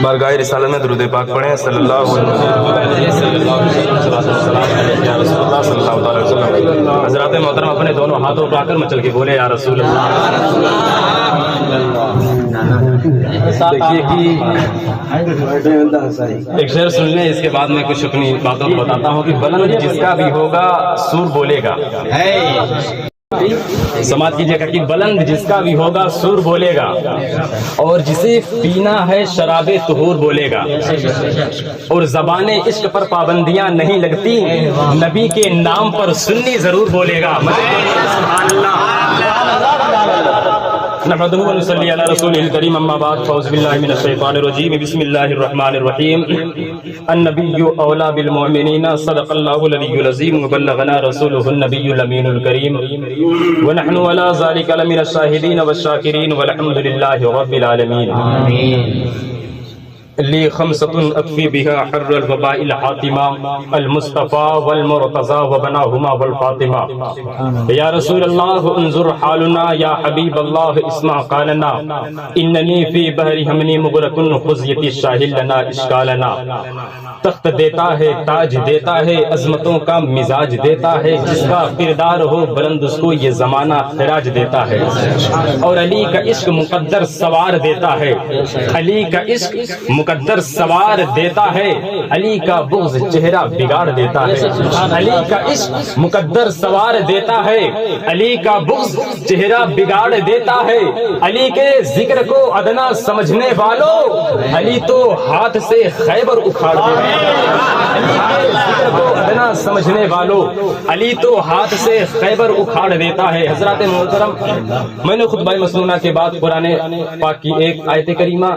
بارگاہ رسالت میں درود پاک پڑھیں صلی اللہ علیہ وسلم۔ حضرات محترم اپنے دونوں ہاتھوں اٹھا کر مچل کے بولے یا رسول اللہ۔ دیکھیے کہ ایک شعر سن لیں، اس کے بعد میں کچھ اپنی باتوں کو بتاتا ہوں کہ بلند جس کا بھی ہوگا سور بولے گا۔ سماعت کیجیے گا کہ بلند جس کا بھی ہوگا سور بولے گا، اور جسے پینا ہے شراب طہور بولے گا، اور زبان عشق پر پابندیاں نہیں لگتی، نبی کے نام پر سنی ضرور بولے گا۔ سبحان اللہ۔ نحمدہ و نصلی علی رسولہ الکریم، اما بعد فاعوذ باللہ من الشیطان الرجیم، بسم اللہ الرحمن الرحیم۔ النبی اولا بالمؤمنین، صدق اللہ العلی العظیم، وبلغنا رسولہ النبی الامین الکریم، ونحن علی ذلک لمن الشاہدین والشاکرین، والحمد للہ رب العالمین۔ لی خمسۃ اکفی بها حر الوباء الحاتمہ، المصطفیٰ والمرتضیٰ وبناہما والفاطمہ۔ یا رسول اللہ انظر حالنا، یا حبیب اللہ اسمع قالنا، اننی فی بحر ہمنی مغرق خذ یتشاہل لنا اشکالنا۔ تخت دیتا ہے، تاج دیتا ہے، عظمتوں کا مزاج دیتا ہے، جس کا کردار ہو بلند اس کو یہ زمانہ خراج دیتا ہے۔ اور علی کا عشق مقدر سوار دیتا ہے، علی کا عشق مقدر سوار دیتا ہے، علی کا بغض چہرہ بگاڑ دیتا ہے۔ علی کا عشق مقدر سوار دیتا ہے، علی کا بغض چہرہ بگاڑ دیتا ہے۔ علی کے ذکر کو ادنا سمجھنے والوں، علی تو ہاتھ سے خیبر اکھاڑ دیتا ہے۔ علی کے ذکر کو ادنا سمجھنے والوں، علی تو ہاتھ سے خیبر اکھاڑ دیتا ہے۔ حضرات محترم، میں نے خطبہ مسنونہ کے بعد قرآن پاک کی ایک آیت کریمہ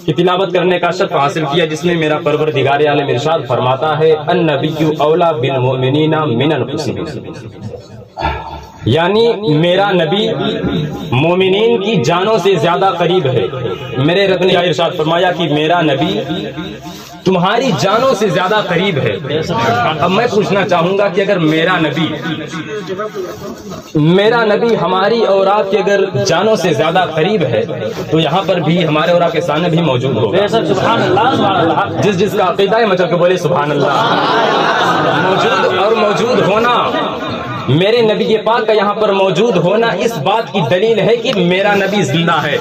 کی تلاوت کرنے کا شرف حاصل کیا، جس میں میرا پروردگار عالم ارشاد فرماتا ہے النبی اولا بالمؤمنین من انفسہم، یعنی میرا نبی مومنین کی جانوں سے زیادہ قریب ہے۔ میرے رب نے ارشاد فرمایا کہ میرا نبی تمہاری جانوں سے زیادہ قریب ہے۔ اب میں پوچھنا چاہوں گا کہ اگر میرا نبی ہماری اور آپ کی اگر جانوں سے زیادہ قریب ہے، تو یہاں پر بھی ہمارے اور آپ کے سامنے بھی موجود ہوگا۔ سبحان اللہ۔ جس کا عقیدہ ہے مچل کے بولے سبحان اللہ۔ موجود اور موجود ہونا، میرے نبی پاک کا یہاں پر موجود ہونا اس بات کی دلیل ہے کہ میرا نبی زندہ ہے۔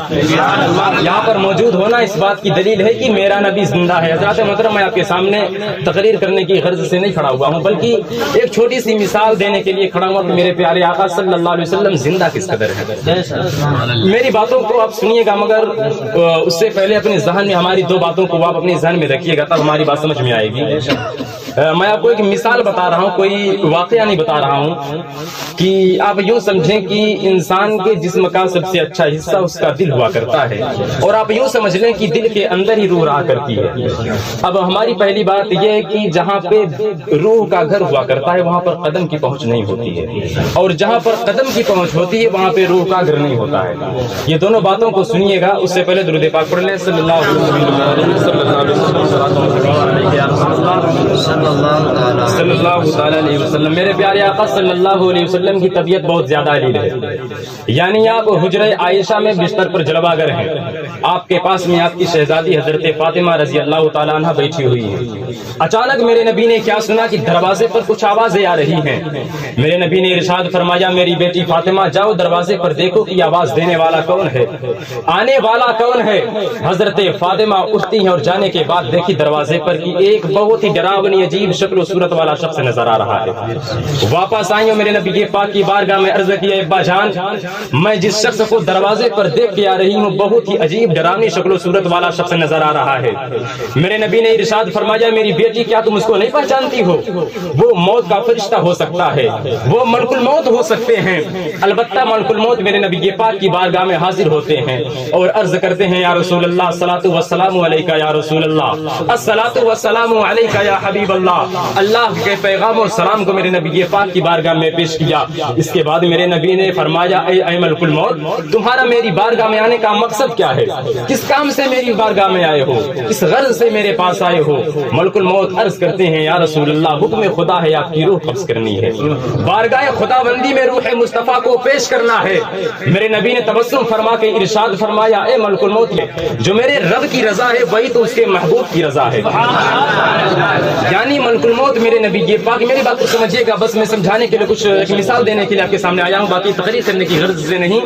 یہاں پر موجود ہونا اس بات کی دلیل ہے کہ میرا نبی زندہ ہے۔ حضرات محترم، میں آپ کے سامنے تقریر کرنے کی غرض سے نہیں کھڑا ہوا ہوں، بلکہ ایک چھوٹی سی مثال دینے کے لیے کھڑا ہوا کہ میرے پیارے آقا صلی اللہ علیہ وسلم زندہ کس قدر ہے۔ میری باتوں کو آپ سنیے گا، مگر اس سے پہلے اپنے ذہن میں ہماری دو باتوں کو آپ اپنے ذہن میں رکھیے گا، تب ہماری بات سمجھ میں آئے گی۔ میں آپ کو ایک مثال بتا رہا ہوں، کوئی واقعہ نہیں بتا رہا ہوں، کہ آپ یوں سمجھیں کہ انسان کے جسم کا سب سے اچھا حصہ اس کا دل ہوا کرتا ہے، اور آپ یوں سمجھ لیں کہ دل کے اندر ہی روح رہا کرتی ہے۔ اب ہماری پہلی بات یہ ہے کہ جہاں پہ روح کا گھر ہوا کرتا ہے وہاں پر قدم کی پہنچ نہیں ہوتی ہے، اور جہاں پر قدم کی پہنچ ہوتی ہے وہاں پہ روح کا گھر نہیں ہوتا ہے۔ یہ دونوں باتوں کو سنیے گا، اس سے پہلے درود پاک پڑھ لیں صلی اللہ علیہ وسلم۔ میرے پیارے آقا صلی اللہ علیہ وسلم کی طبیعت بہت زیادہ علیل ہے، یعنی آپ حجرہ عائشہ میں بستر پر جلوہ گر ہیں، آپ کے پاس میں آپ کی شہزادی حضرت فاطمہ رضی اللہ تعالیٰ عنہ بیٹھی ہوئی ہیں۔ اچانک میرے نبی نے کیا سنا کہ دروازے پر کچھ آوازیں آ رہی ہیں۔ میرے نبی نے ارشاد فرمایا میری بیٹی فاطمہ جاؤ دروازے پر دیکھو کہ آواز دینے والا کون ہے، آنے والا کون ہے۔ حضرت فاطمہ اٹھتی ہیں اور جانے کے بعد دیکھی دروازے پر کی ایک بہت ہی ڈراؤنی عجیب شکل و صورت والا شخص نظر آ رہا ہے۔ واپس آئی اور میرے نبی پاک کی بارگاہ میں عرض کیا ابا جان، میں جس شخص کو دروازے پر دیکھ کے آ رہی ہوں بہت ہی عجیب ڈراؤنی شکل و صورت والا شخص نظر آ رہا ہے۔ میرے نبی نے ارشاد فرمایا میری بیٹی کیا تم اس کو نہیں پہچانتی ہو؟ وہ موت کا فرشتہ ہو سکتا ہے، وہ ملک الموت ہو سکتے ہیں۔ البتہ ملک الموت میرے نبی پاک کی بارگاہ میں حاضر ہوتے ہیں اور عرض کرتے ہیں یا رسول اللہ الصلاۃ والسلام علیکہ یا رسول اللہ، الصلاۃ والسلام علیکہ یا حبیب اللہ۔ اللہ کے پیغام اور سلام کو میرے نبی پاک کی بارگاہ میں پیش کیا۔ اس کے بعد میرے نبی نے فرمایا اے ملک الموت، تمہارا میری بارگاہ میں آنے کا مقصد کیا ہے؟ کس کام سے میری بارگاہ میں آئے ہو؟ کس غرض سے میرے پاس آئے ہو؟ ملک الموت عرض کرتے ہیں یا رسول اللہ حکم خدا ہے آپ کی روح قبض کرنی ہے، بارگاہ خدا بندی میں روح مصطفیٰ کو پیش کرنا ہے۔ میرے نبی نے تبسم فرما کے ارشاد فرمایا اے ملک الموت، جو میرے رب کی رضا ہے وہی تو اس کے محبوب کی رضا ہے۔ یعنی ملک الموت میرے نبی یہ پاک، میری بات کو سمجھیے گا، بس میں سمجھانے کے لیے کچھ ایک مثال دینے کے لیے آپ کے سامنے آیا ہوں، باقی تقریر کرنے کی غرض سے نہیں،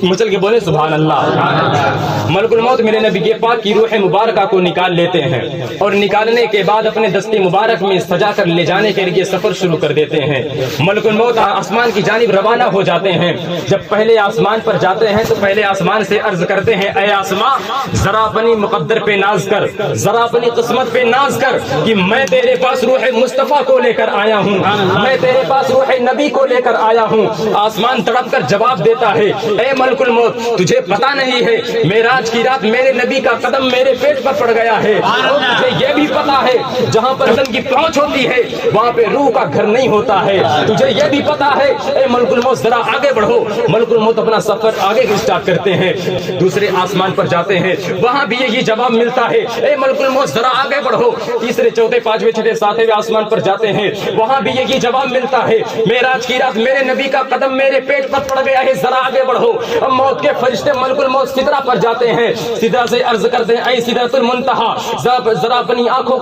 مچل کے بولے سبحان اللہ۔ ملک الموت میرے نبی یہ پاک کی روح مبارکہ کو نکال لیتے ہیں اور نکالنے کے بعد اپنے دستی مبارک میں سجا کر لے جانے کے لیے سفر شروع کر دیتے ہیں۔ ملک الموت آسمان کی جانب روانہ ہو جاتے ہیں۔ جب پہلے آسمان پر جاتے ہیں تو پہلے آسمان سے عرض کرتے ہیں اے آسمان ذرا اپنی مقدر پہ ناز کر، ذرا اپنی قسمت پہ ناز کر کہ میں تیرے پاس روح مصطفیٰ کو لے کر آیا ہوں، میں تیرے پاس روح نبی کو لے کر آیا ہوں۔ آسمان تڑپ کر جواب دیتا ہے اے ملک الموت تجھے پتا نہیں ہے معراج کی رات میرے نبی کا قدم میرے پیٹ پر پڑ گیا ہے، اور تجھے یہ بھی پتا ہے جہاں پر قدم کی پہنچ ہوتی ہے وہاں پہ روح کا گھر نہیں ہوتا ہے، تجھے یہ بھی پتا ہے اے ملک الموت ذرا آگے بڑھو۔ ملک الموت اپنا سفر آگے اسٹارٹ کرتے ہیں، دوسرے آسمان پر جاتے ہیں، وہاں بھی یہی جواب ملتا ہے اے ملک الموت ذرا آگے بڑھو۔ تیسرے چوتھے پانچویں چھٹے ساتویں آسمان پر جاتے ہیں، وہاں بھی یہی جواب ملتا ہے معراج کی رات میرے نبی کا قدم میرے پیٹ پر پڑ گیا ہے، ذرا آگے بڑھو۔ اب موت کے فرشتے ملک الموت سدرا پر جاتے ہیں، سدرا سے عرض کرتے ہیں اے سدرۃ المنتہا ذرا اپنی آنکھوں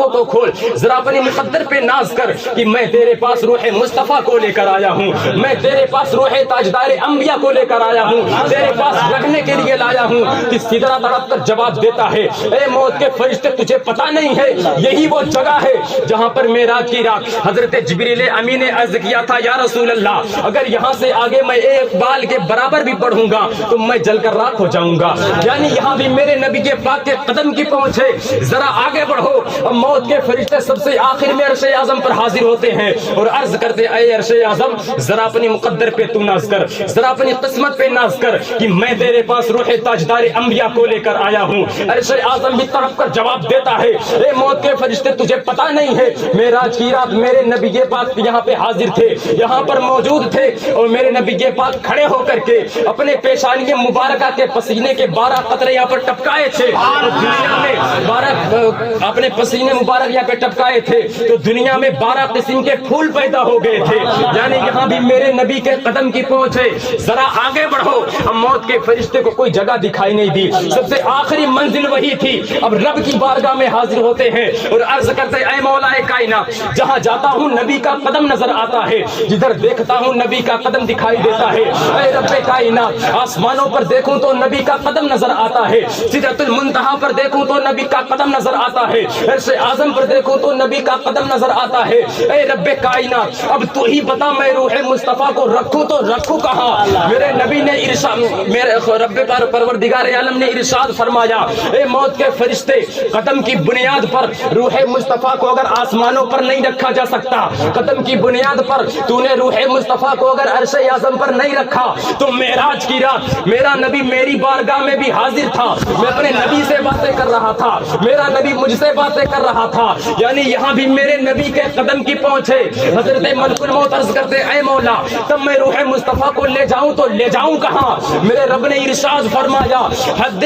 کو کھول، ذرا اپنی مقدر پہ ناز کر کہ میں تیرے پاس روح مصطفیٰ کو لے کر آیا ہوں، میں تیرے پاس روح تاجدار انبیاء کو لے کر آیا ہوں، تیرے پاس رکھنے کے لیے لایا ہوں۔ کہ سدرا تڑپ کر جواب دیتا ہے اے موت کے فرشتے تجھے پتا نہیں ہے یہی وہ جگہ ہے جہاں پر معراج کی رات حضرت جبریل امین نے عرض کیا تھا یا رسول اللہ اگر یہاں سے آگے میں ایک بال کے برابر بھی بڑھوں گا تو میں جل کر راکھ ہو جاؤں گا، یعنی یہاں بھی میرے نبی کے پاک کے قدم کی پہنچ ہے، ذرا آگے بڑھو۔ اب موت کے فرشتے سب سے آخر میں عرش اعظم پر حاضر ہوتے ہیں اور عرض کرتے اے عرش اعظم ذرا اپنی مقدر پہ تو ناز کر، ذرا اپنی قسمت پہ ناز کر کہ میں تیرے پاس روح تاجدار انبیاء کو لے کر آیا ہوں۔ عرش اعظم بھی تڑپ کر جواب دیتا ہے اے موت کے فرشتے تجھے پتا نہیں ہے معراج کی رات میرے نبی کے پاک یہاں پہ حاضر تھے، یہاں پر موجود تھے، اور میرے نبی کے پاک کھڑے ہو کر کے اپنے پیشانی مبارکہ کے پسینے کے 12 قطرے یہاں پر ٹپکائے تھے، اور دنیا میں 12 اپنے پسینے مبارک یہاں پہ ٹپکائے تھے تو دنیا میں 12 قسم کے پھول پیدا ہو گئے تھے، یعنی یہاں بھی میرے نبی کے قدم کی پہنچ ہے، ذرا آگے بڑھو۔ اب موت کے فرشتے کو کوئی جگہ دکھائی نہیں دی، سب سے آخری منزل وہی تھی۔ اب رب کی بارگاہ میں حاضر ہوتے ہیں اور عرض کرتے اے مولا کائنات جہاں جاتا ہوں نبی کا قدم نظر آتا ہے، جدھر دیکھتا ہوں نبی کا قدم دکھائی دیتا ہے۔ اے رب کائنات آسمانوں پر دیکھوں تو نبی کا قدم نظر آتا ہے، سدرۃ المنتہا پر دیکھوں تو نبی کا قدم نظر آتا ہے، عرش اعظم پر دیکھوں تو نبی کا قدم نظر آتا ہے۔ اے رب کائنات اب تو ہی بتا میں روح مصطفیٰ کو رکھوں تو رکھوں کہاں؟ میرے نبی نے ارشاد، میرے رب پروردگار عالم نے ارشاد فرمایا اے موت کے فرشتے قدم کی بنیاد پر روح مصطفیٰ کو اگر آسمانوں پر نہیں رکھا جا سکتا، قدم کی بنیاد پر تو نے روح مصطفیٰ کو اگر عرش اعظم پر نہیں رکھا تو معراج کی رات میرا نبی میری بارگاہ میں بھی حاضر تھا، میں اپنے نبی سے باتیں کر رہا تھا، میرا نبی مجھ سے باتیں کر رہا تھا، یعنی یہاں بھی میرے نبی کے قدم کی پہنچ ہے۔ حضرت ملک الموت عرض کرتے اے مولا تب میں روح مصطفیٰ کو لے جاؤں تو لے جاؤں کہاں؟ میرے رب نے ارشاد فرمایا حد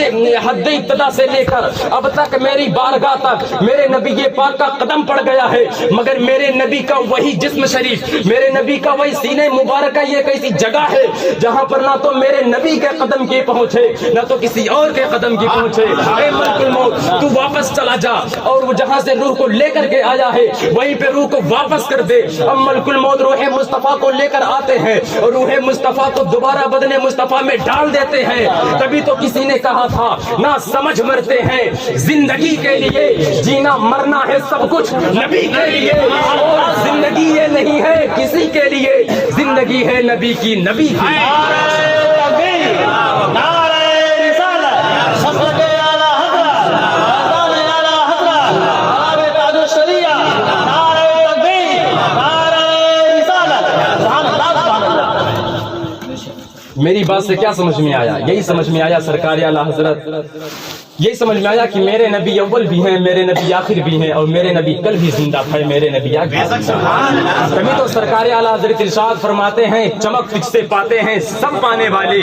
ابتدا سے لے کر اب تک میری بارگاہ تک میرے نبی کے پاک کا قدم پڑ گیا ہے، مگر میرے نبی کا وہی جسم شریف، میرے نبی کا وہی سینے مبارکہ یہ ایسی جگہ ہے جہاں پر نہ تو میرے نبی کے قدم کی پہنچے نہ تو کسی اور کے قدم کی پہنچے۔ اے ملک الموت تو واپس چلا جا اور وہ جہاں سے روح کو لے کر کے آیا ہے وہیں پہ روح کو واپس کر دے۔ اب ملک الموت روح مصطفیٰ کو لے کر آتے ہیں اور روح مصطفیٰ کو دوبارہ بدن مصطفیٰ میں ڈال دیتے ہیں۔ تبھی تو کسی نے کہا تھا نہ سمجھ مرتے ہیں زندگی کے لیے، جینا مرنا ہے سب کچھ نبی کے لیے، اور زندگی یہ نہیں ہے کسی کے لیے، زندگی ہے نبی کی، نبی کی۔ میری بات سے کیا سمجھ میں آیا؟ یہی سمجھ میں آیا سرکار اعلیٰ حضرت، یہی سمجھ میں آیا کہ میرے نبی اول بھی ہیں، میرے نبی آخر بھی ہیں، اور میرے نبی کل بھی زندہ تھے، میرے نبی آج بھی زندہ ہیں۔ کبھی تو سرکار اعلیٰ حضرت ارشاد فرماتے ہیں چمک تجھ سے پاتے ہیں سب پانے والے،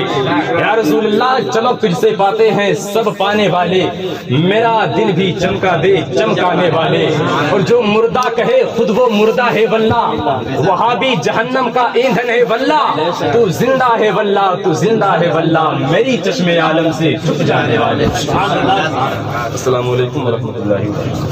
یا رسول اللہ چمک تجھ سے پاتے ہیں سب پانے والے، میرا دل بھی چمکا دے چمکانے والے، اور جو مردہ کہے خود وہ مردہ ہے واللہ، وہاں بھی جہنم کا ایندھن ہے واللہ، تو زندہ ہے واللہ، تو زندہ ہے واللہ، میری چشم عالم سے چھپ جانے والے۔ السلام علیکم ورحمۃ اللہ وبرکاتہ۔